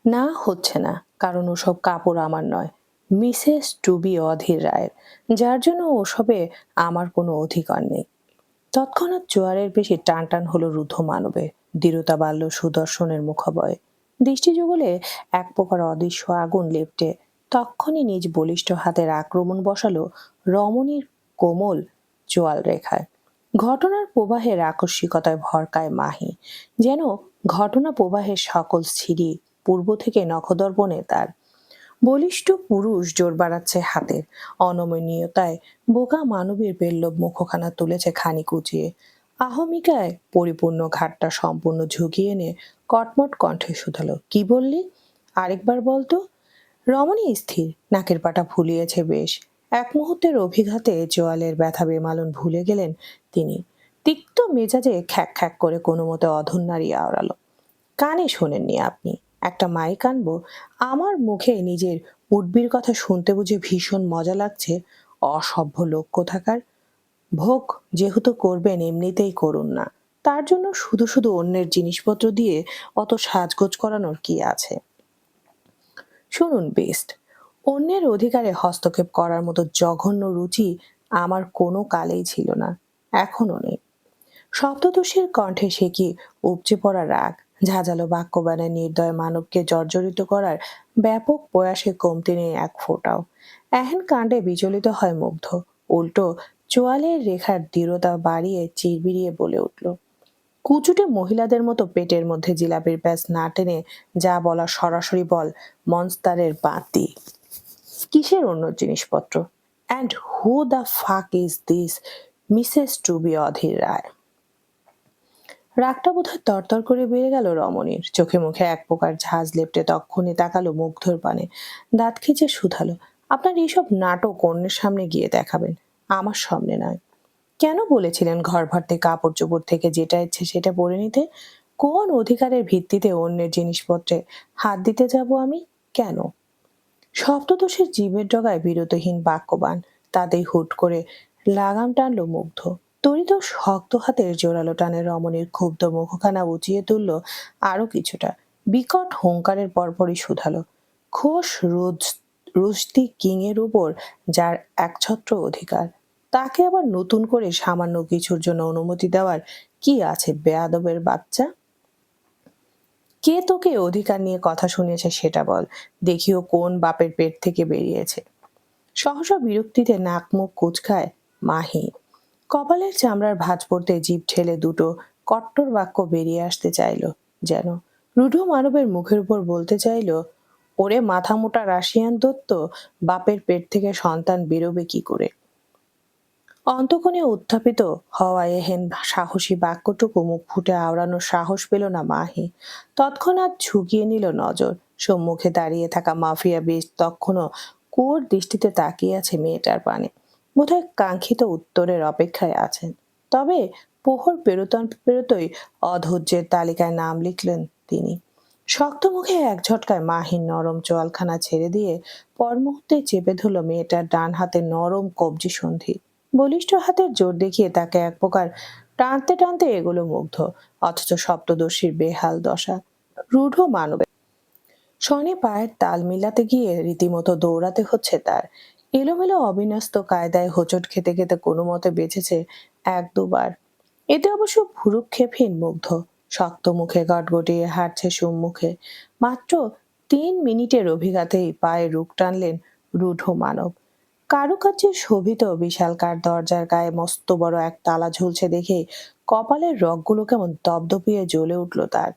না, হচ্ছে না। কারণ ওসব কাপড় আমার নয়, মিসেস টুবি অধীর রায়ের, যার জন্য ওসবে আমার কোনো অধিকার নেই। তৎক্ষণাৎ জোয়ারের বেশি টান টান হলো রুদ্ধ মানবে, দৃঢ়তা বাড়ল সুদর্শনের মুখাবয়ে। দৃষ্টি যুগলে এক প্রকার অদৃশ্য আগুন লেপ্টে তক্ষণি নিজ বলিষ্ঠ হাতের আক্রমণ বসালো রমণীর কোমল চোয়াল রেখায়। ঘটনার প্রবাহের আকস্মিকতায় ভরকায় মাহি, যেন ঘটনা প্রবাহের সকল সিঁড়ি পূর্ব থেকে নখদর্পণে তার। বলিষ্ঠ পুরুষ জোর বাড়াচ্ছে হাতের, অনমনীয়তায় বোকা মানবীর বেল্লব মুখখানা তুলেছে খানিক উঁচিয়ে। আহমিকায় পরিপূর্ণ ঘাটটা সম্পূর্ণ ঝুঁকিয়ে এনে কটমট কণ্ঠে শুধালো, কি বললি? আরেকবার বলতো। রমণী স্থির, নাকের পাটা ফুলিয়েছে বেশ। এক মুহূর্তের অভিঘাতে জোয়ালের ব্যথা বেমালন ভুলে গেলেন তিনি। তিক্ত মেজাজে খ্যাক খ্যাক করে কোনো মতে অধর নাড়িয়ে আওড়ালো, কানে শোনেননি আপনি? একটা মাইক আনবো? আমার মুখে নিজের উডবির কথা শুনতে বুঝে ভীষণ মজা লাগছে? অসভ্য লোক কোথাকার। ভোগ যেহেতু করবেন এমনিতেই করুন না, তার জন্য শুধু শুধু অন্যের জিনিসপত্র দিয়ে অত সাজগোজ করানোর কি আছে? শুনুন বেস্ট, অন্যের অধিকারে হস্তক্ষেপ করার মতো জঘন্য রুচি আমার কোনো কালেই ছিল না, এখনো নেই। শব্দদোষের কণ্ঠে সে কি উপচে পড়া রাগ, ঝাঁঝালো বাক্যবাণে নির্দয় মানবকে জর্জরিত করার ব্যাপক প্রয়াসে কমতি নেই এক ফোঁটাও। এহেন কাণ্ডে বিচলিত হয় মুগ্ধ, উল্টো চোয়ালের রেখার দৃঢ়তা বাড়িয়ে চিরবিরিয়ে বলে উঠল, কুচুটে মহিলাদের মতো পেটের মধ্যে জিলাপির প্যাঁচ না টেনে যা বলা সরাসরি বল মনস্তারের বাতি। কিসের অন্য জিনিসপত্র? And who the fuck is this Mrs to be Adhir Roy? রাগটা বোধহয় তরতর করে বেড়ে গেল রমণীর, চোখে মুখে এক প্রকার ঝাঁজ লেপটে তক্ষুনি তাকালো মুগ্ধর পানে, দাঁত খিচে শুধালো, আপনার এইসব নাটক অন্যের সামনে গিয়ে দেখাবেন, আমার সামনে নয়। কেন বলেছিলেন ঘর ভর্তি কাপড় চোপড় থেকে যেটা ইচ্ছে সেটা পরে নিতে? কোন অধিকারের ভিত্তিতে অন্যের জিনিসপত্রে হাত দিতে যাব আমি? কেন? শব্দদোষের জীবের ডগায় বিরতহীন বাক্যবান, তাতেই হুট করে লাগাম টানলো মুগ্ধ। তরিত শক্ত হাতের জোরালো টানে রমণীর ক্ষুব্ধ মুখখানা উঁচিয়ে তুলল আরো কিছুটা, বিকট হুঙ্কারের পরপরই শুধালো, খোশ রুস্তি কিং এর উপর যার একছত্র অধিকার, তাকে আবার নতুন করে সামান্য কিছুর জন্য অনুমতি দেওয়ার কি আছে বেয়াদবের বাচ্চা? কে তোকে অধিকার নিয়ে কথা শুনিয়েছে সেটা বল, দেখিও কোন বাপের পেট থেকে বেরিয়েছে। সহসা বিরক্তিতে নাক মুখ কুচকায় মাহি, কপালের চামড়ার ভাঁজ পড়তে জিভ ঠেলে দুটো কট্টর বাক্য বেরিয়ে আসতে চাইল, যেন রূঢ় মানবের মুখের উপর বলতে চাইল, ওরে মাথা মোটা রাশিয়ান দত্ত, বাপের পেট থেকে সন্তান বেরোবে কি করে? অন্তঃকোণে উত্থাপিত হওয়া এহেন সাহসী বাক্যটুকু মুখ ফুটে আওড়ানোর সাহস পেল না মাহি। তৎক্ষণাৎ ঝুঁকিয়ে নিল নজর। সম্মুখে দাঁড়িয়ে থাকা মাফিয়া বীজ তখনও কুয়োর দৃষ্টিতে তাকিয়ে আছে মেয়েটার পানে, বোধহয় কাঙ্ক্ষিত উত্তরের অপেক্ষায় আছেন। তবে প্রহর পেরোতই অধৈর্যের তালিকায় নাম লিখলেন তিনি। শক্ত মুখে এক ঝটকায় মাহির নরম চোয়ালখানা ছেড়ে দিয়ে পর মুহূর্তে চেপে ধরল মেয়েটার ডান হাতে নরম কবজি সন্ধি। বলিষ্ঠ হাতের জোর দেখিয়ে তাকে এক প্রকার টানতে টানতে এগুলো মুগ্ধ, অথচ সপ্তদর্শীর বেহাল দশা। রূঢ় মানবে শনে পায়ের তাল মিলাতে গিয়ে রীতিমতো দৌড়াতে হচ্ছে তার। এলোমেলো অবিন্যস্ত কায়দায় হোঁচট খেতে খেতে কোনো মতে বেঁচেছে এক দুবার। এতে অবশ্য ভুরুক্ষেপহীন মুগ্ধ, শক্ত মুখে গটগটিয়ে হাঁটছে সম্মুখে। মাত্র 3 মিনিটের অভিঘাতেই পায়ে রুখ টানলেন রূঢ় মানব। কারুকার্যে শোভিত বিশালকার দরজার গায়ে মস্ত বড় এক তালা ঝুলছে দেখে কপালের রগগুলো কেমন দপদপিয়ে জ্বলে উঠল তার।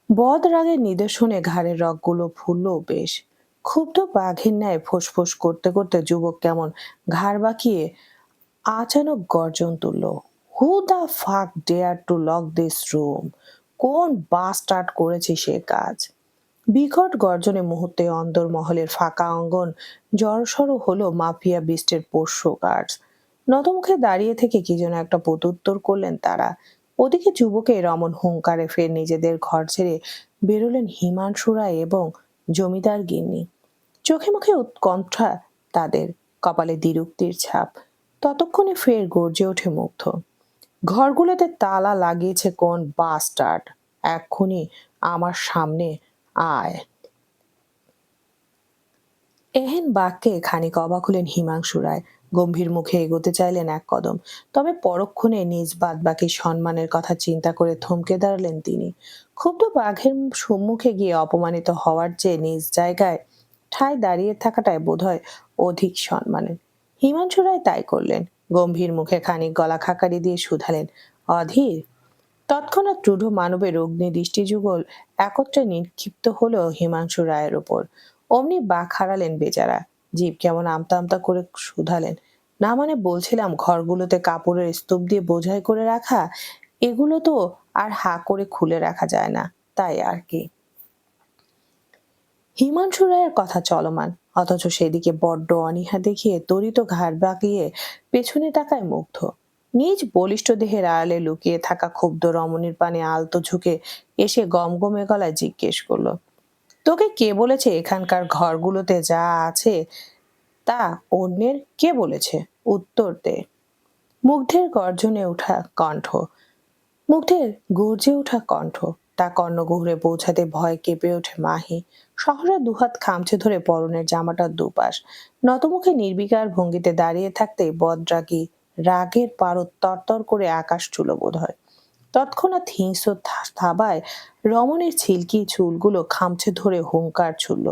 বদ রাগের নিদর্শনে ঘাড়ের রগগুলো ফুলল বেশ। ক্ষুব্ধ বাঘের ন্যায় ফোঁস করতে করতে যুবক কেমন ঘাড় বাঁকিয়ে আচানক গর্জন তুলল, who the fuck dare to lock this room? কোন বাস্টার্ড করেছে সে কাজ? বিকট গর্জনে মুহূর্তে অন্দরমহলের ফাঁকা অঙ্গন জড়সড় হলো মাফিয়া বিস্টের পোষ্য গার্ডস। নতমুখে দাঁড়িয়ে থেকে কি যেন একটা প্রত্যুত্তর করলেন তারা। ওদিকে যুবকের অমন হুঙ্কারে ফের নিজেদের ঘর ছেড়ে বেরোলেন হিমাংশু রায় এবং জমিদার গিন্নি। চোখে মুখে উৎকণ্ঠা তাদের, কপালে দ্বিরুক্তির ছাপ। ততক্ষণে ফের গর্জে ওঠে মুগ্ধ, ঘরগুলোতে তালা লাগিয়েছে কোন বাস্টার্ড? এক্ষুনি আমার সামনে আয়। এহেন বাক্যে খানিক অবাক হলেন হিমাংশু রায়। গম্ভীর মুখে এগোতে চাইলেন এক কদম, তবে পরক্ষণে নিজ বাদবাকি সম্মানের কথা চিন্তা করে থমকে দাঁড়ালেন তিনি। ক্ষুব্ধ বাঘের সম্মুখে গিয়ে অপমানিত হওয়ার চেয়ে নিজ জায়গায় ঠায় দাঁড়িয়ে থাকাটাই বোধহয় অধিক সম্মানের। হিমাংশু রায় তাই করলেন। গম্ভীর মুখে খানিক গলা খাকারি দিয়ে শুধালেন, অধীর। তৎক্ষণাৎ রূঢ় মানবের অগ্নি দৃষ্টিযুগল একত্রে নিক্ষিপ্ত হলো হিমাংশু রায়ের উপর। অমনি বাক হারালেন বেচারা। জীব কেমন আমতা আমতা করে শুধালেন, না মানে বলছিলাম ঘরগুলোতে কাপড়ের স্তূপ দিয়ে বোঝাই করে রাখা, এগুলো তো আর হা করে খুলে রাখা যায় না, তাই আর কি। হিমাংশু রায়ের কথা চলমান, অথচ সেদিকে বড্ড অনীহা দেখিয়ে তরিত ঘাড় বাঁকিয়ে পেছনে তাকায় মুগ্ধ। নিজ বলিষ্ঠ দেহের আড়ালে লুকিয়ে থাকা ক্ষুব্ধ রমণীর পানে আলতো ঝুঁকে এসে গমগমে গলায় জিজ্ঞেস করলো, তোকে কে বলেছে এখানকার ঘরগুলোতে যা আছে তা অন্যের? কে বলেছে? উত্তর দে। মুগ্ধের গর্জনে ওঠা কণ্ঠ মুগ্ধের গর্জে ওঠা কণ্ঠ তা কর্ণগহ্বরে পৌঁছাতে ভয় কেঁপে ওঠে মাহি। সহসা দুহাত খামচে ধরে পরনের জামাটার দুপাশ নতমুখে নির্বিকার ভঙ্গিতে দাঁড়িয়ে থাকতে বদরাগী রাগের পারদ তরতর করে আকাশ চুলো বোধ হয়। তৎক্ষণাৎ হিংস্র থাবায় রমণীর ছিলকি চুলগুলো খামচে ধরে হুংকার ছুড়ল,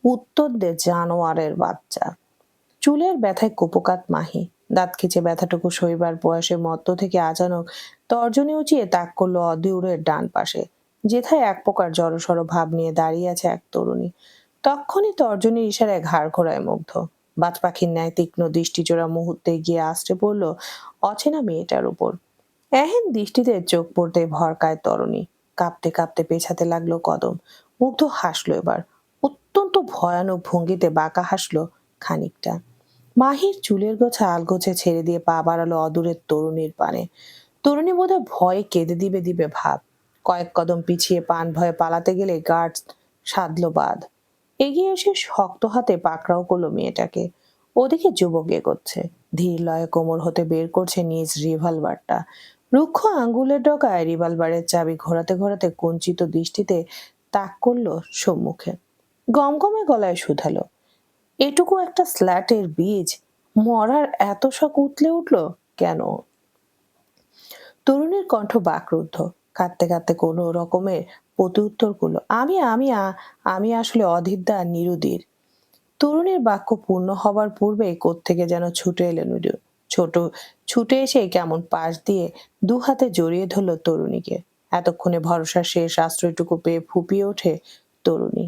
উত্তর দে জানোয়ারের বাচ্চা। চুলের ব্যথায় কুপকাত মাহি। দাঁত খিচে ব্যথাটুকু সইবার বয়সে মধ্য থেকে আচানক তর্জনী উঁচিয়ে তাক করলো অদূরের ডান পাশে, যেথায় এক প্রকার জড়সড় ভাব নিয়ে দাঁড়িয়ে আছে এক তরুণী। তক্ষুনি তর্জনীর ইশারায় ঘাড় ঘোরায় মুগ্ধ। বাজ পাখির ন্যায় তীক্ষ্ণ দৃষ্টিজোড়া মুহূর্তে গিয়ে আশ্রে পড়ল অচেনা মেয়েটার উপর। এহেন দৃষ্টিতে চোখ পড়তে ভরকায় তরুণী। কাঁপতে কাঁপতে পেছাতে লাগলো কদম। মুগ্ধ হাসলো এবার, অত্যন্ত ভয়ানক ভঙ্গিতে বাঁকা হাসলো খানিকটা। মাহির চুলের গোছা আলগোছে ছেড়ে দিয়ে পা বাড়ালো অদূরের তরুণীর পানে। তরুণী বোধহয় ভয়ে কেঁদে দিবে দিবে ভাব। কয়েক কদম পিছিয়ে পান ভয়ে পালাতে গেলে গার্ড সাধলো বাঁধ। এগিয়ে এসে শক্ত হাতে পাকড়াও করলো মেয়েটাকে। ওদিকে যুবক এগোচ্ছে, ধীর লয়ে কোমর হতে বের করছে নিজ রিভলভারটা। রুক্ষ আঙ্গুলের ডগায় রিভলভারের চাবি ঘোরাতে ঘোরাতে কুঞ্চিত দৃষ্টিতে তাক করলো সম্মুখে। গমগমে গলায় শুধালো, এটুকু একটা স্ল্যাটের বীজ মরার এত শখ উতলে উঠলো কেন? তরুণীর কণ্ঠ বাকরুদ্ধ। কাঁদতে কাঁদতে কোনো রকমের প্রত্যুত্তর করলো, আমি আসলে অধীরদা নিরুদির। তরুণীর বাক্য পূর্ণ হবার পূর্বে কোত্থেকে যেন ছুটে এলেন নিরু। ছোট ছুটে এসে কেমন পাশ দিয়ে দু হাতে জড়িয়ে ধরল তরুণীকে। এতক্ষণে ভরসার শেষ আশ্রয়টুকু পেয়ে ফুপিয়ে ওঠে তরুণী।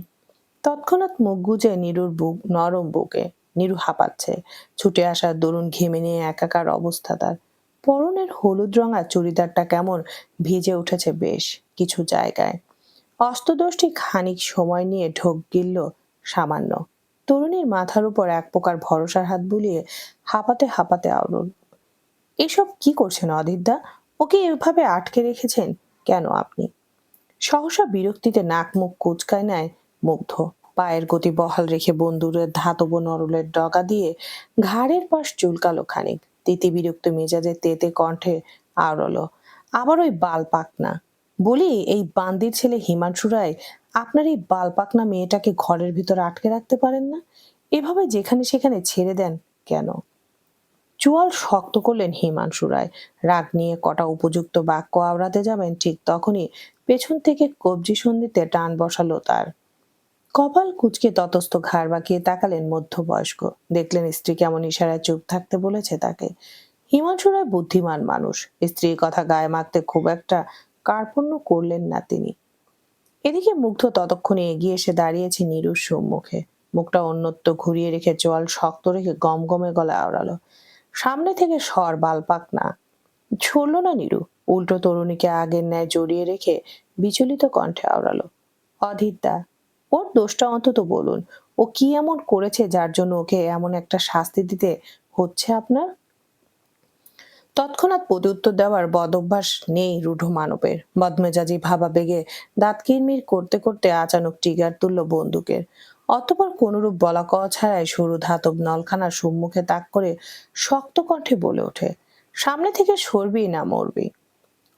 তৎক্ষণাৎ মুখ গুজে নিরুর বুক নরম বুকে। নিরু হাঁপাচ্ছে। ছুটে আসা দরুন ঘেমে নিয়ে একাকার অবস্থা তার। পরনের হলুদ রঙা চুড়িদারটা কেমন ভিজে উঠেছে বেশ কিছু জায়গায়। অস্তদোষটি খানিক সময় নিয়ে ঢোক গিলল সামান্য। তরুণীর মাথার উপর এক প্রকার ভরসার হাত বুলিয়ে হাঁপাতে হাঁপাতে আওড়ল, এসব কি করছেন অধীরদা? ওকে এভাবে আটকে রেখেছেন কেন আপনি? সহসা বিরক্তিতে নাক মুখ কুচকায় নেয় মুগ্ধ। পায়ের গতি বহাল রেখে বন্দুরের ধাতব নরলের ডগা দিয়ে ঘাড়ের পাশ চুলকালো খানিক। তিতি বিরক্ত মেজাজে তেতে কণ্ঠে আওড়ালো, আবার ওই বাল পাকনা। বলি, এই বান্দির ছেলে হিমাংশু রায় আপনার এই বাল পাকনা মেয়েটাকে ঘরের ভিতর আটকে রাখতে পারেন না? এভাবে যেখানে সেখানে ছেড়ে দেন কেন? চোয়াল শক্ত করলেন হিমাংশু রায়। রাগ নিয়ে কটা উপযুক্ত বাক্য আওড়াতে যাবেন, ঠিক তখনই পেছন থেকে কবজি সন্ধিতে টান বসালো তার। কপাল কুঁচকে ততস্থ ঘাড় বাঁকিয়ে তাকালেন মধ্যবয়স্ক। দেখলেন স্ত্রী কেমন ইশারায় চুপ থাকতে বলেছে তাকে। হিমাংশু রায় বুদ্ধিমান মানুষ, স্ত্রীর কথা গায়ে মাখতে খুব একটা কার্পণ্য করলেন না তিনি। এদিকে মুগ্ধ ততক্ষণে এগিয়ে এসে দাঁড়িয়েছে নীরুর সম্মুখে। মুখটা অন্যত্র ঘুরিয়ে রেখে চোয়াল শক্ত রেখে গমগমে গলায় আওড়ালো, সামনে থেকে সর বালপাক না। ছড়ল না নীরু, উল্টো তরুণীকে আগের ন্যায় জড়িয়ে রেখে বিচলিত কণ্ঠে আওড়ালো, অধীরদা, ওর দোষটা অন্তত বলুন। ও কি এমন করেছে যার জন্য ওকে এমন একটা শাস্তি দিতে হচ্ছে আপনার? তৎক্ষণাৎ প্রত্যুত্তর দেওয়ার বদঅভ্যাস নেই রূঢ় মানবের। বদমেজাজি ভাবাবেগে দাঁত কিরমির করতে করতে আচানক ট্রিগার তুলল বন্দুকের। অতঃপর কোনরূপ বলা কওয়া ছাড়াই সরু ধাতব নলখানার সম্মুখে তাক করে শক্ত কণ্ঠে বলে ওঠে, সামনে থেকে সরবি না মরবি।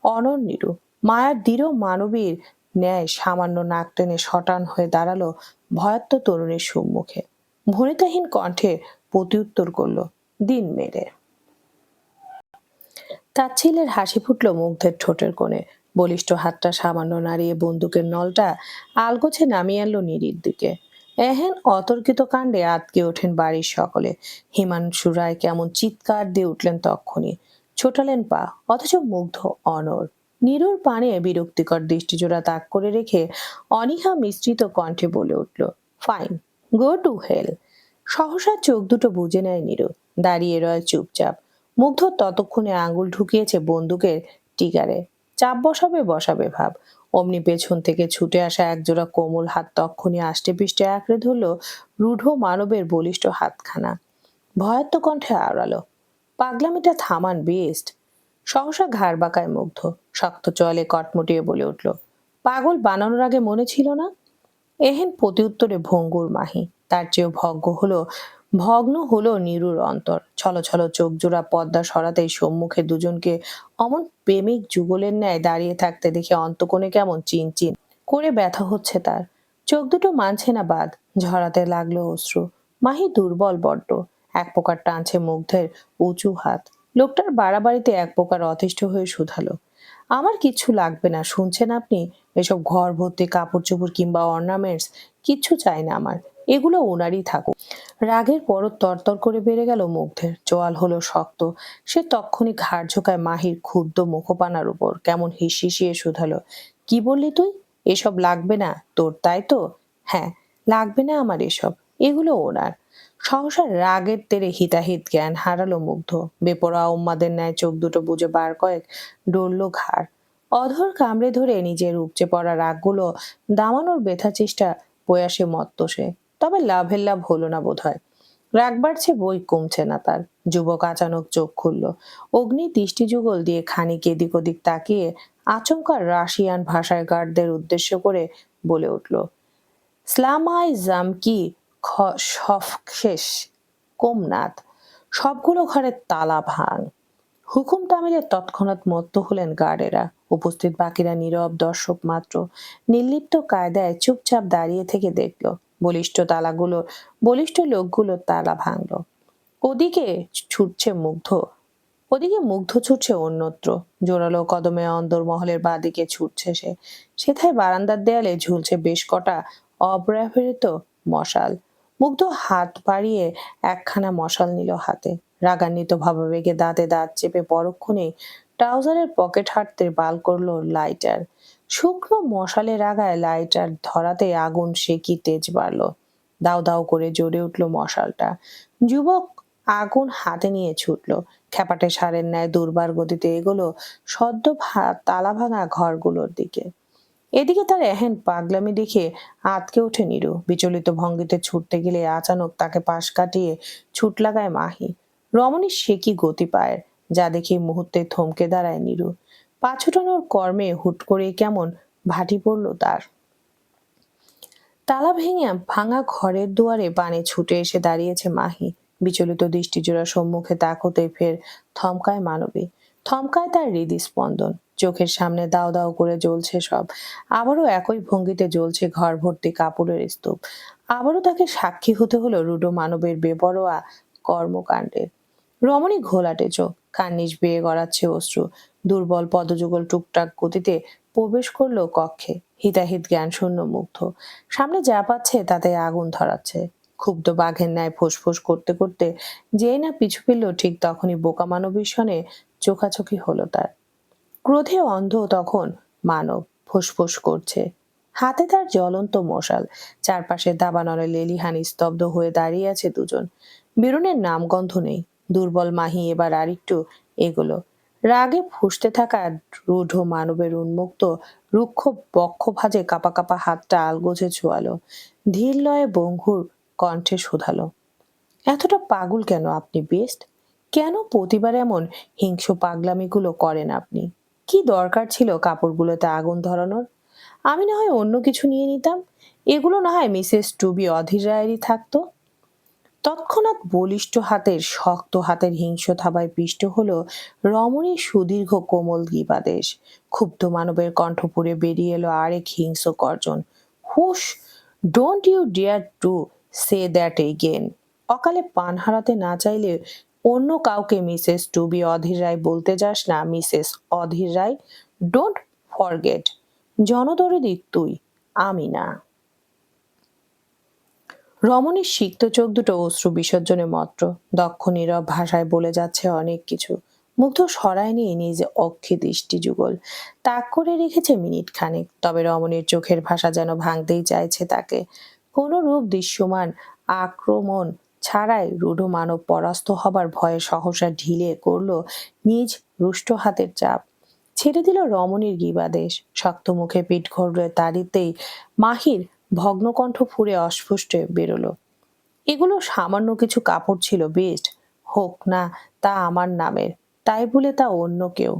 অনর নিরু মায়ার দৃঢ় মানবীর ন্যায় সামান্য নাক টেনে শটান হয়ে দাঁড়ালো ভয়াত্ম তরুণীর সম্মুখে। ভনিতাহীন কণ্ঠে প্রত্যুত্তর করলো, দিন মেরে। তাচ্ছিল্যের হাসি ফুটল মুগ্ধের ঠোঁটের কোণে। বলিষ্ঠ হাতটা সামান্য নাড়িয়ে বন্দুকের নলটা আলগোছে নামিয়ে আনলো নিরির দিকে। এহেন অতর্কিত কাণ্ডে আঁতকে ওঠেন বাড়ির সকলে। হিমাংশু রায় কেমন চিৎকার দিয়ে উঠলেন তক্ষুনি, ছোটালেন পা, অথচ মুগ্ধ অনড়। নীরুর পানে বিরক্তিকর দৃষ্টিজোড়া তাক করে রেখে অনীহা মিশ্রিত কণ্ঠে বলে উঠল, ফাইন, গো টু হেল। সহসা চোখ দুটো বুজে নেয় নীরু, দাঁড়িয়ে রয় চুপচাপ। মুগ্ধ ততক্ষণে আঙুল ঢুকিয়েছে বন্দুকের টিগারে, চাপ বসাবে বসাবে ভাব। অমনি পেছন থেকে ছুটে আসা একজোড়া কোমল হাত তক্ষুনি আষ্টে পিষ্টে আঁকড়ে ধরল রূঢ় মানবের বলিষ্ঠ হাতখানা। ভয়াত্ম কণ্ঠে আওড়ালো, পাগলামিটা থামান বেস্ট। সহসা ঘাড় বাঁকায় মুগ্ধ, শক্ত চলে কটমটিয়ে বলে উঠল, পাগল বানানোর আগে মনে ছিল না? এহেন প্রত্যুত্তরে ভঙ্গুর মাহি। তার চেয়েও ভগ্ন হলো নীরুর অন্তর। ছলো ছলো চোখ জোড়া পর্দা সরাতেই সম্মুখে দুজনকে অমন প্রেমিক যুগলের ন্যায় দাঁড়িয়ে থাকতে দেখে অন্তকোণে কেমন চিনচিন করে ব্যথা হচ্ছে তার। চোখ দুটো মানছে না বাদ, ঝরাতে লাগলো অশ্রু। মাহি দুর্বল বড্ড, এক প্রকার টানছে মুগ্ধের উঁচু হাত। লোকটার বাড়াবাড়িতে এক প্রকার অতিষ্ঠ হয়ে শুধালো, আমার কিচ্ছু লাগবে না, শুনছেন আপনি? এসব ঘর ভর্তি কাপড় চোপড় কিংবা অর্নামেন্টস কিচ্ছু চাই না আমার, এগুলো ওনারই থাকুক। রাগের পরত তরতর করে বেড়ে গেল মুগ্ধের, চোয়াল হলো শক্ত। সে তক্ষুনি ঘাড় ঝোঁকায় মাহির ক্ষুদ্র মুখপানার উপর, কেমন হিসিয়ে শুধালো, কি বললি তুই? এসব লাগবে না তোর, তাই তো? হ্যাঁ, লাগবে না আমার এসব, এগুলো ওনার। সহসা রাগের তেরে হিতাহিত জ্ঞান হারালো মুগ্ধ। বেপরোয়া উন্মাদের ন্যায় চোখ দুটো বুজে বার কয়েক ডলল ঘাড়। অধর কামড়ে ধরে নিজের উপচে পড়া রাগগুলো দামানোর ব্যথা চেষ্টা প্রয়াসে মত্ত সে। তবে লাভের লাভ হলো না বোধহয়। রাগ বাড়ছে বই কমছে না তার। যুবক আচানক চোখ খুলল, অগ্নি দৃষ্টি যুগল দিয়ে খানিক এদিক ওদিক তাকিয়ে আচমকা রাশিয়ান ভাষায় গার্ডদের উদ্দেশ্য করে বলে উঠল, স্লামাই জামকি সফশেষ কোমনাথ, সবগুলো ঘরের তালা ভাঙ। হুকুম তামিলে তৎক্ষণাৎ মত্ত হলেন গার্ডেরা। উপস্থিত বাকিরা নীরব দর্শক মাত্র, নির্লিপ্ত কায়দায় চুপচাপ দাঁড়িয়ে থেকে দেখল বলিষ্ঠ লোকগুলো তালা ভাঙল। ওদিকে ছুটছে মুগ্ধ, ওদিকে মুগ্ধ ছুটছে অন্যত্র। জোরালো কদমে অন্দরমহলের বাদিকে ছুটছে সে। সেথায় বারান্দার দেয়ালে ঝুলছে বেশ কটা অব্যবহৃত মশাল। মুগ্ধ হাত বাড়িয়ে একখানা মশাল নিল হাতে। রাগান্বিত ভাবাবেগে দাঁতে দাঁত চেপে পরক্ষণেই ট্রাউজারের পকেট হাঁটতে বাল করলো লাইটার। শুকনো মশালের আগায় লাইটার ধরাতে আগুন সে কি তেজ বাড়ল। দাউ দাউ করে জ্বলে উঠল মশালটা। যুবক আগুন হাতে নিয়ে ছুটল, খ্যাপাটে ষাঁড়ের ন্যায় দুর্বার গতিতে এগোলো সদ্য তালা ভাঙা ঘরগুলোর দিকে। এদিকে তার এহেন পাগলামি দেখে আঁতকে ওঠে নীরু। বিচলিত ভঙ্গিতে ছুটতে গেলে আচানক তাকে পাশ কাটিয়ে ছুট লাগায় মাহি। রমণীর সে কি গতি পায়, যা দেখে মুহূর্তে থমকে দাঁড়ায় নীরু। পা ছুটানোর কর্মে হুট করে কেমন ভাটি পড়ল তার। তালা ভেঙে ভাঙা ঘরের দুয়ারে পানে ছুটে এসে দাঁড়িয়েছে মাহি। বিচলিত দৃষ্টিজোড়া সম্মুখে তাকতে ফের থমকায় মানবী, থমকায় তার হৃদস্পন্দন। চোখের সামনে দাও দাও করে জ্বলছে সব। আবারও একই ভঙ্গিতে জ্বলছে ঘর ভর্তি কাপড়ের স্তূপ। আবারও তাকে সাক্ষী হতে হলো রূঢ় মানবের বেপরোয়া কর্মকাণ্ডের। রমণী ঘোলাটে চোখ, কার্নিশ বেয়ে গড়াচ্ছে অশ্রু। দুর্বল পদযুগল টুকটাক গতিতে প্রবেশ করলো কক্ষে। হিতাহিত জ্ঞান শূন্য মুগ্ধ, সামনে যা পাচ্ছে তাতে আগুন ধরাচ্ছে। ক্ষুব্ধ বাঘের ন্যায় ফোঁস করতে করতে যেই না পিছু ফিরল, ঠিক তখনই বোকা মানবীর সনে চোখাচোখি হলো তার। ক্রোধে অন্ধ তখন মানব, ফোঁস করছে। হাতে তার জ্বলন্ত মশাল, চারপাশে দাবানলে লেলিহান স্তব্ধ হয়ে দাঁড়িয়ে আছে দুজন। বেরোনের নামগন্ধ নেই। দুর্বল মাহি এবার আরেকটু এগোলো। রাগে ফুঁসতে থাকা রূঢ় মানবের উন্মুক্ত রুক্ষ বক্ষ ভাঁজে কাপা কাপা হাতটা আলগোছে ছোঁয়ালো। ধীর লয়ে বঙ্গুর কণ্ঠে শোধালো, এতটা পাগল কেন আপনি বেস্ট? কেন প্রতিবার এমন হিংস্র পাগলামিগুলো করেন আপনি? কি দরকার ছিল কাপড়গুলোতে আগুন ধরানোর? আমি না হয় অন্য কিছু নিয়ে নিতাম, এগুলো না হয় মিসেস টুবি অধীর রায়েরই থাকতো। তৎক্ষণাৎ বলিষ্ঠ হাতের শক্ত হাতের হিংস্র থাবায় পিষ্ট হলো রমণীর সুদীর্ঘ কোমল গিবাদেশ। ক্ষুব্ধ মানবের কণ্ঠ পুড়ে বেরিয়ে এলো আরেক হিংস্র গর্জন, hush, don't you dare to say that again. অকালে পান হারাতে না চাইলে অন্য কাউকে Mrs to be Adhir Roy বলতে যাস না, Mrs Adhir Roy. Don't forget. জনদরদি তুই, আমি না। রমণীর সিক্ত চোখ দুটো অশ্রু বিসর্জনে মত্র। দক্ষ নীরব ভাষায় বলে যাচ্ছে অনেক কিছু। মুগ্ধ সরায় নিয়ে নিজ অক্ষে দৃষ্টি যুগল তাক করে রেখেছে মিনিট খানেক। তবে রমণীর চোখের ভাষা যেন ভাঙতেই চাইছে তাকে। কোন রূপ দৃশ্যমান আক্রমণ ছাড়াই রূঢ় মানব পরাস্ত হবার ভয়ে সহসা ঢিলে করল নিজ রুষ্ট হাতের চাপ। ছেড়ে দিল রমণীর গিবাদেশ। শক্ত মুখে পিঠ ঘুরলে তাড়িতেই মাহির ভগ্নকণ্ঠ ফুঁড়ে অস্ফুটে বেরোলো, এগুলো সামান্য কিছু কাপড় ছিল, বেস্ট হোক না তা আমার নামের, তাই বলে তা অন্য কেউ।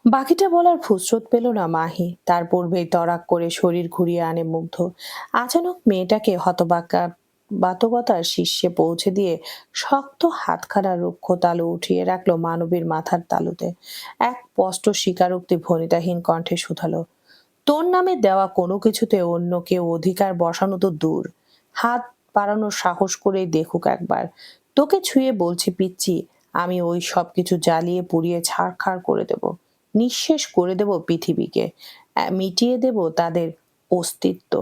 বাকিটা বলার ফুসরত পেল না মাহি। তার পূর্বেই তরাক করে শরীর ঘুরিয়ে আনে মুগ্ধ। আচানক মেয়েটাকে বাতবতার শীর্ষে পৌঁছে দিয়ে শক্ত হাতখানা রুক্ষ তালু উঠিয়ে রাখলো মানবীর মাথার তালুতে। এক স্পষ্ট স্বীকারোক্তি ভনিতাহীন কণ্ঠে শুধালো, তোর নামে দেওয়া কোনো কিছুতে অন্য কেউ অধিকার বসানো তো দূর, হাত বাড়ানোর সাহস করেই দেখুক একবার। তোকে ছুঁয়ে বলছি পিচ্ছি, আমি ওই সব কিছু জ্বালিয়ে পুড়িয়ে ছাড়খাড় করে দেব, নিঃশেষ করে দেব পৃথিবীকে, মিটিয়ে দেব তাদের অস্তিত্ব,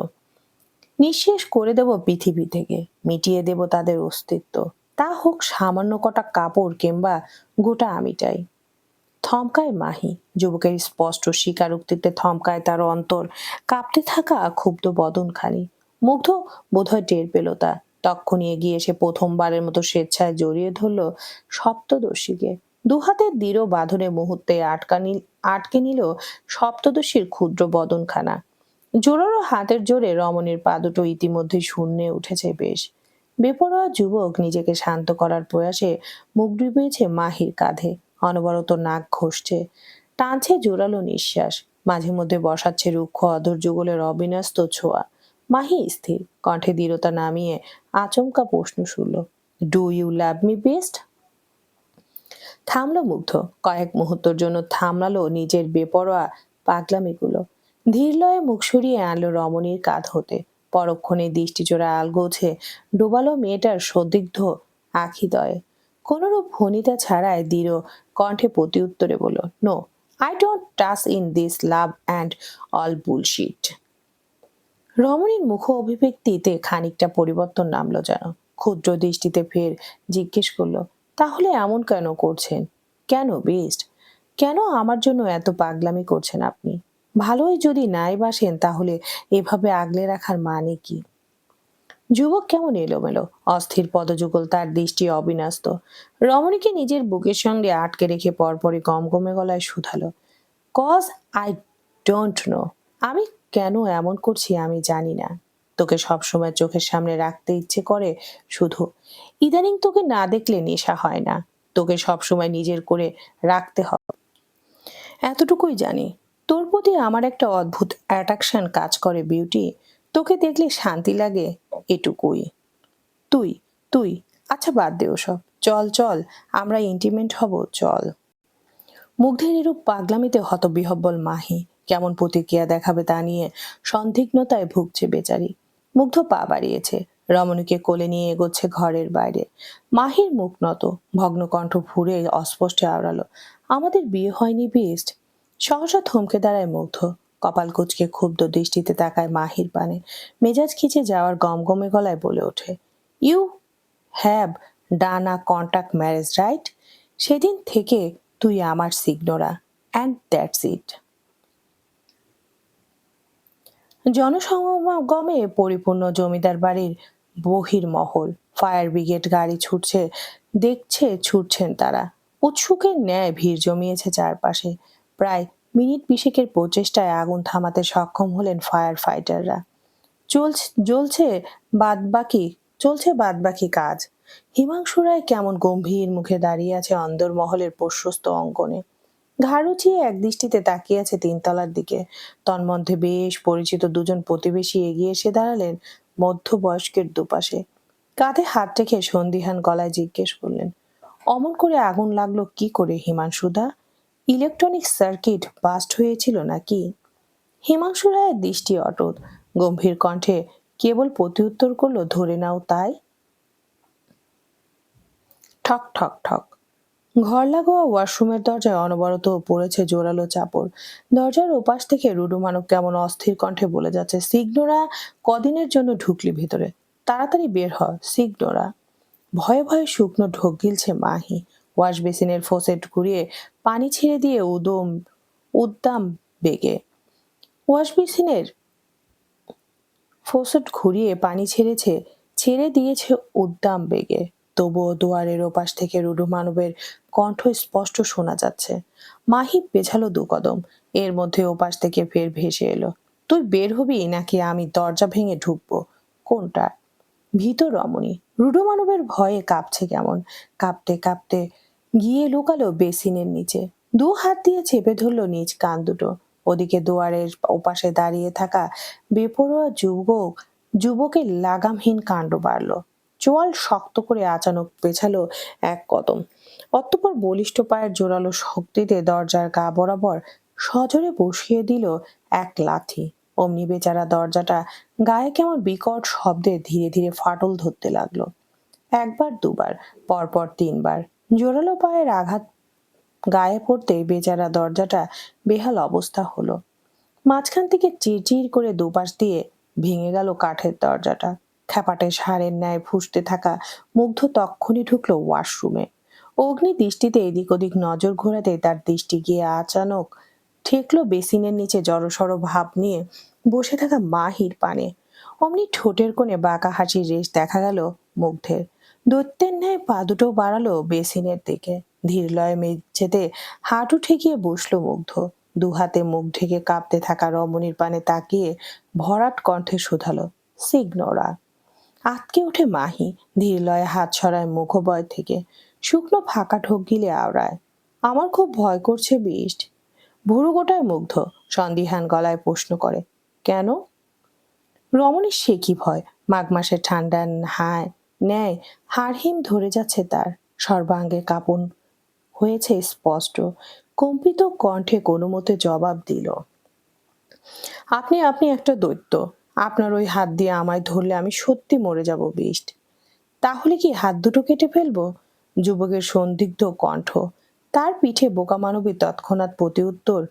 নিঃশেষ করে দেব পৃথিবী থেকে, মিটিয়ে দেব তাদের অস্তিত্ব। তা হোক সামান্য কটা কাপড় কিংবা গোটা আমিটাই। থমকায় মাহি। যুবকের স্পষ্ট স্বীকারোক্তিতে থমকায় তার অন্তর। কাঁপতে থাকা ক্ষুব্ধ বদনখানি। মুগ্ধ বোধহয় টের পেল তা। তক্ষুনি এগিয়ে এসে প্রথমবারের মতো স্বেচ্ছায় জড়িয়ে ধরল সপ্তদশীকে। দুহাতের দৃঢ় বাঁধনে মুহূর্তে আটকে নিল সপ্তদশীর ক্ষুদ্র বদনখানা। জোরালো হাতের জোরে রমণীর পা দুটো ইতিমধ্যে শূন্যে উঠেছে বেশ। বেপরোয়া যুবক নিজেকে শান্ত করার প্রয়াসে মুখ ডুবিয়েছে মাহির কাঁধে। অনবরত নাক ঘষছে, টানছে জোরালো নিঃশ্বাস, মাঝে মধ্যে বসাচ্ছে রুক্ষ অধর যুগলের অবিন্যস্ত ছোঁয়া। মাহি স্থির কণ্ঠে দৃঢ়তা নামিয়ে আচমকা প্রশ্ন শুনল, do you love me best? থামলো মুগ্ধ। কয়েক মুহূর্তের জন্য থামলালো নিজের বেপরোয়া পাগলামিগুলো। ধীর লয়ে মুখ সরিয়ে আনলো রমণীর কাঁধ হতে। পরক্ষণে দৃষ্টিচোরা আলগোছে ডোবালো মেয়েটার সদিগ্ধ আখিদয়ে। কোনরূপ ভনিতা ছাড়াই দৃঢ় কণ্ঠে প্রতি উত্তরে বলল, no, I don't touch in this love and all bullshit. রমণীর মুখ অভিব্যক্তিতে খানিকটা পরিবর্তন নামলো যেন। ক্ষুদ্র দৃষ্টিতে ফের জিজ্ঞেস করলো, তাহলে এমন কেন করছেন? কেন বেস্ট? কেন আমার জন্য এত পাগলামি করছেন আপনি? ভালোই যদি নাই বাসেন তাহলে এভাবে আগলে রাখার মানে কি? যুবক কেমন এলোমেলো, অস্থির পদযুগল, তার দৃষ্টি অবিন্যস্ত। রমণীকে নিজের বুকের সঙ্গে আটকে রেখে পরপরই গমগমে গলায় শুধালো, কজ আই ডোন্ট নো। আমি কেন এমন করছি আমি জানি না। তোকে সবসময় চোখের সামনে রাখতে ইচ্ছে করে শুধু। ইদানিং তোকে না দেখলে নেশা হয় না। তোকে সবসময় নিজের করে রাখতে হবে, এতটুকুই জানি। তোর প্রতি আমার একটা অদ্ভুত অ্যাট্রাকশন কাজ করে বিউটি। তোকে দেখলে শান্তি লাগে, এটুকুই। তুই তুই আচ্ছা বাদ দে ওসব, চল চল আমরা ইন্টিমেট হব, চল। মুগ্ধের এরূপ পাগলামিতে হতবিহ্বল মাহি। কেমন প্রতিক্রিয়া দেখাবে তা নিয়ে সন্দিগ্ধতায় ভুগছে বেচারি। মুগ্ধ পা বাড়িয়েছে, রমণীকে কোলে নিয়ে এগোচ্ছে ঘরের বাইরে। মাহির মুখ নত, ভগ্ন কণ্ঠ ফুঁড়ে অস্পষ্টে আওড়ালো, আমাদের বিয়ে হয়নি বেস্ট। সহসা থমকে দাঁড়ায় মুগ্ধ। কপাল কুঁচকে ক্ষুব্ধ দৃষ্টিতে তাকায় মাহির পানে। মেজাজ খিচে যাওয়ার গমগমে গলায় বলে ওঠে, you have done a contract marriage right? সেদিন থেকে তুই আমার সিগনোরা, অ্যান্ড দ্যাটস ইট। জনসমাগমে পরিপূর্ণ জমিদার বাড়ির বহির্মহল। ফায়ার ব্রিগেড গাড়ি ছুটছে, দেখছে ছুটছেন তারা। উৎসুকের ন্যায় ভিড় জমিয়েছে চারপাশে। প্রায় মিনিট বিশেকের প্রচেষ্টায় আগুন থামাতে সক্ষম হলেন ফায়ার ফাইটাররা। চলছে বাদবাকি চলছে বাদবাকি কাজ। হিমাংশু রায় কেমন গম্ভীর মুখে দাঁড়িয়ে আছে অন্দরমহলের প্রশস্ত অঙ্গনে। ঘাড় উঁচিয়ে এক দৃষ্টিতে তাকিয়ে আছে তিনতলার দিকে। তন্মধ্যে বেশ পরিচিত দুজন প্রতিবেশী এগিয়ে এসে দাঁড়ালেন মধ্যবয়স্কের দুপাশে। কাঁধে হাত রেখে সন্দিহান গলায় জিজ্ঞেস করলেন, অমন করে আগুন লাগলো কি করে হিমাংশুদা? ইলেকট্রনিক সার্কিট বাস্ট হয়েছিল নাকি? হিমাংশু রায়ের দৃষ্টি অটুট, গম্ভীর কণ্ঠে কেবল প্রত্যুত্তর করলো, ধরে নাও তাই। ঠক ঠক ঠক। ঘর লাগোয়া ওয়াশরুমের দরজায় অনবরত পড়েছে জোরালো চাপড়। দরজার ওপাশ থেকে রুডু মানব কেমন অস্থির কণ্ঠে বলে যাচ্ছে, সিগনোরা, কদিনের জন্য ঢুকলি ভেতরে? তাড়াতাড়ি বের হ সিগনোরা। ভয়ে ভয়ে শুকনো ঢোক গিলছে মাহি। ওয়াশ বেসিনের ফোসেট ঘুরিয়ে পানি ছেড়ে দিয়ে উদ্দাম বেগে ওয়াশ বেসিনের ফোসট ঘুরিয়ে পানি ছেড়ে দিয়েছে উদ্দাম বেগে। তবুও দুয়ারের ওপাশ থেকে রুডু মানবের কণ্ঠ স্পষ্ট শোনা যাচ্ছে। মাহি পেছালো 2 কদম। এর মধ্যে ওপাশ থেকে ফের ভেসে এলো, তুই বের হবি নাকি আমি দরজা ভেঙে ঢুকবো? কোনটা? ভীত রমণী। রুডু মানবের ভয়ে কাঁপছে কেমন। কাঁপতে কাঁপতে গিয়ে লুকালো বেসিনের নিচে। 2 হাত দিয়ে চেপে ধরলো নিজ কান দুটো। ওদিকে দুয়ারের ওপাশে দাঁড়িয়ে থাকা বেপরোয়া যুবকের লাগামহীন কাণ্ড বাড়ল। চোয়াল শক্ত করে আচানক পেছালো 1 কদম। অতঃপর বলিষ্ঠ পায়ের জোরালো শক্তিতে দরজার গা বরাবর সজোরে বসিয়ে দিল 1 লাথি। অমনি বেচারা দরজাটা গায়ে কেমন বিকট শব্দে ধীরে ধীরে ফাটল ধরতে লাগলো। 1 বার 2 বার, পরপর 3 বার জোরালো পায়ের আঘাত গায়ে পড়তে বেচারা দরজাটা বেহাল অবস্থা হলো। মাঝখান থেকে চিরচির করে দুপাশ দিয়ে ভেঙে গেল কাঠের দরজাটা। খ্যাপাটে ষাঁড়ের ন্যায় ফুঁসতে থাকা মুগ্ধ তক্ষুনি ঢুকলো ওয়াশরুমে। অগ্নি দৃষ্টিতে এদিক ওদিক নজর ঘোরাতে তার দৃষ্টি গিয়ে আচানক ঠেকলো বেসিনের নিচে জড়সড় ভাব নিয়ে বসে থাকা মাহির পানে। অমনি ঠোঁটের কোণে বাঁকা হাসির রেশ দেখা গেল মুগ্ধের। দৈত্যের ন্যায় পা দুটো বাড়ালো বেসিনের দিকে। ধীরলয়ে মেঝেতে হাঁটু ঠেকিয়ে বসলো মুগ্ধ। 2 হাতে মুখ ঢেকে কাঁপতে থাকা রমণীর পানে তাকিয়ে ভরাট কণ্ঠে শুধালো, সিগনোরা। আঁতকে ওঠে মাহি। ধীরলয়ে হাত সরায় মুখবয় থেকে। শুকনো ফাঁকা ঢোক গিলে আওড়ায়, আমার খুব ভয় করছে বিষ্ট। ভুরু গোটায় মুগ্ধ। সন্দিহান গলায় প্রশ্ন করে, কেন? রমণীর সে কি ভয়? মাঘ মাসের ঠান্ডা ন্যায় হাড়হিম ধরে যাচ্ছে তার। সর্বাঙ্গে কাঁপন হয়েছে স্পষ্ট। কম্পিত কণ্ঠে কোনো মতে জবাব দিল, আপনি আপনি একটা দৈত্য। আপনার ওই হাত দিয়ে আমায় ধরলে আমি সত্যি মরে যাব বিষ্ট। তাহলে কি হাত দুটো কেটে ফেলবো? যুবকের সন্দিগ্ধ কণ্ঠ। তার পিঠে বোকা মানবী তৎক্ষণাৎ প্রতি উত্তর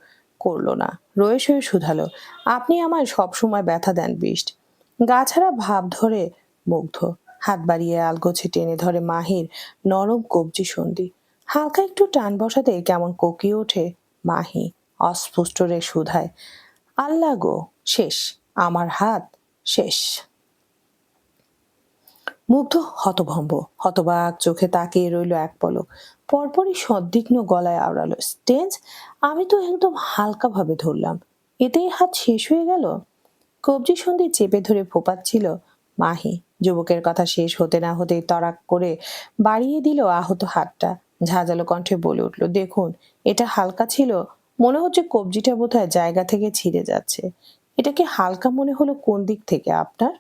করলো না। রয়ে শয়ে শুধালো, আপনি আমায় সবসময় ব্যথা দেন বিষ্ট। গা ছাড়া ভাব ধরে মুগ্ধ। হাত বাড়িয়ে আলগোছে টেনে ধরে মাহির নরম কবজি সন্ধি। হালকা একটু টান বসাতে কেমন কোকিয়ে ওঠে মাহি। অস্ফুষ্ট রে শুধায়, আল্লাহ গো, শেষ, আমার হাত শেষ। মুগ্ধ হতভম্ব, হতবাক চোখে তাকিয়ে রইল এক পলক। পরপরই সদ্বিগ্ন গলায় আওড়ালো, স্টেঞ্জ, আমি তো একদম হালকা ভাবে ধরলাম, এতেই হাত শেষ হয়ে গেল? কবজি সন্ধি চেপে ধরে ফোপাচ্ছিল মাহি। যুবকের কথা শেষ হতে না হতেই তড়াক করে বাড়িয়ে দিল আহত হাতটা। ঝাঁঝালো কণ্ঠে বলে উঠল, দেখুন, এটা হালকা ছিল। মনে হচ্ছে কবজিটা বোধহয় জায়গা থেকে ছিঁড়ে যাচ্ছে। এটাকে হালকা মনে হলো কোন দিক থেকে আপনার?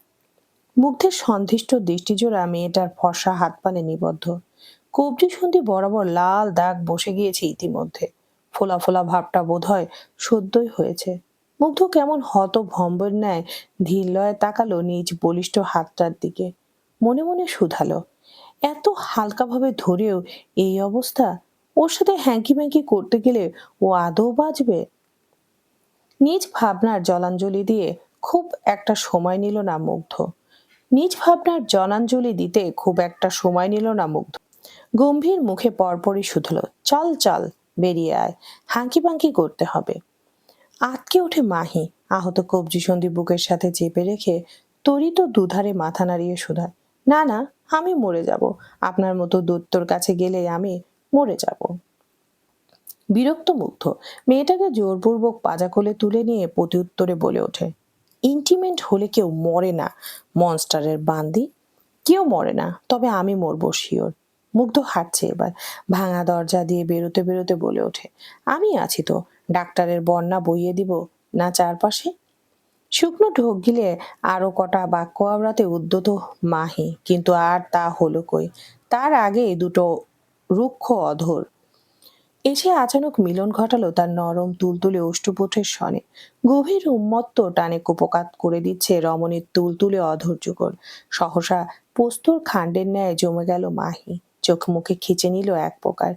মুগ্ধের সন্ধিষ্ট দৃষ্টিজোড়া মেয়েটার ফর্সা হাত পানে নিবদ্ধ। কবজি সন্ধি বরাবর লাল দাগ বসে গিয়েছে ইতিমধ্যে। ফোলা ফোলা ভাবটা বোধহয় সদ্যই হয়েছে। মুগ্ধ কেমন হতভম্বের ন্যায় ধীরলয়ে তাকালো নিজ বলিষ্ঠ হাতটার দিকে। মনে মনে শুধালো, এত হালকাভাবে ধরেও এই অবস্থা? ওর সাথে হ্যাঙ্কি ম্যাঙ্কি করতে গেলে ও আদৌ বাঁচবে? নিজ ভাবনার জলাঞ্জলি দিয়ে খুব একটা সময় নিল না মুগ্ধ। গম্ভীর মুখে পরপরই শুধলো, চল চল, বেরিয়ে আয়, হাঁকি পাঙ্কি করতে হবে। আটকে ওঠে মাহি। আহত কবজি সন্ধি বুকের সাথে চেপে রেখে তরিত দুধারে মাথা নাড়িয়ে শুধায়, না না, আমি মরে যাব। আপনার মতো দৈত্যর কাছে গেলে আমি মরে যাব। বিরক্ত মুগ্ধ মেয়েটাকে জোরপূর্বক পাজা কোলে তুলে নিয়ে প্রত্যুত্তরে বলে ওঠে, ইন্টিমেন্ট হলে কেউ মরে না মনস্টারের বান্দি। কেউ মরে না, তবে আমি মরবো শিওর। মুগ্ধ হাঁটছে এবার। ভাঙা দরজা দিয়ে বেরোতে বেরোতে বলে ওঠে, আমি আছি তো, ডাক্তারের বন্যা বইয়ে দিব না চারপাশে। শুকনো ঢোক গিলে আরো কটা বাক্য আওড়াতে উদ্যত মাহি, কিন্তু আর তা হলো কই। তার আগে দুটো রুক্ষ অধর এসে আচানক মিলন ঘটালো তার নরম তুলতুলে অষ্টপুটের স্বনে। গভীর উন্মত্ত টানে কুপকাত করে দিচ্ছে রমণীর তুলতুলে অধৈর্যকর। সহসা পোস্তর খান্ডের ন্যায় জমে গেল মাহি। চোখ মুখে খিচে নিল এক প্রকার।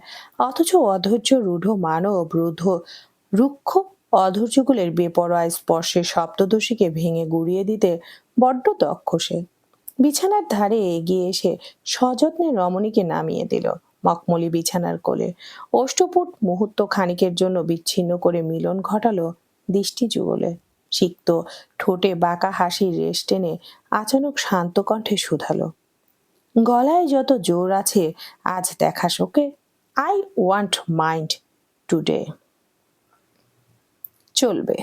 অথচ অধৈর্য রূঢ় মানব রুক্ষ অধৈর্যগুলোর বেপরোয়া স্পর্শে সপ্তদশীকে ভেঙে গুড়িয়ে দিতে বড্ড দক্ষ সে। বিছানার ধারে এগিয়ে এসে সযত্নে রমণীকে নামিয়ে দিল মখমলি বিছানার কোলে। অষ্টপুট মুহূর্ত খানিকের জন্য বিচ্ছিন্ন করে মিলন ঘটালো দৃষ্টি যুগলে। সিক্ত ঠোঁটে বাঁকা হাসির রেশ টেনে আচানক শান্ত কণ্ঠে শুধালো, গলায় যত জোর আছে আজ দেখাস ওকে। I won't mind today. চলবে।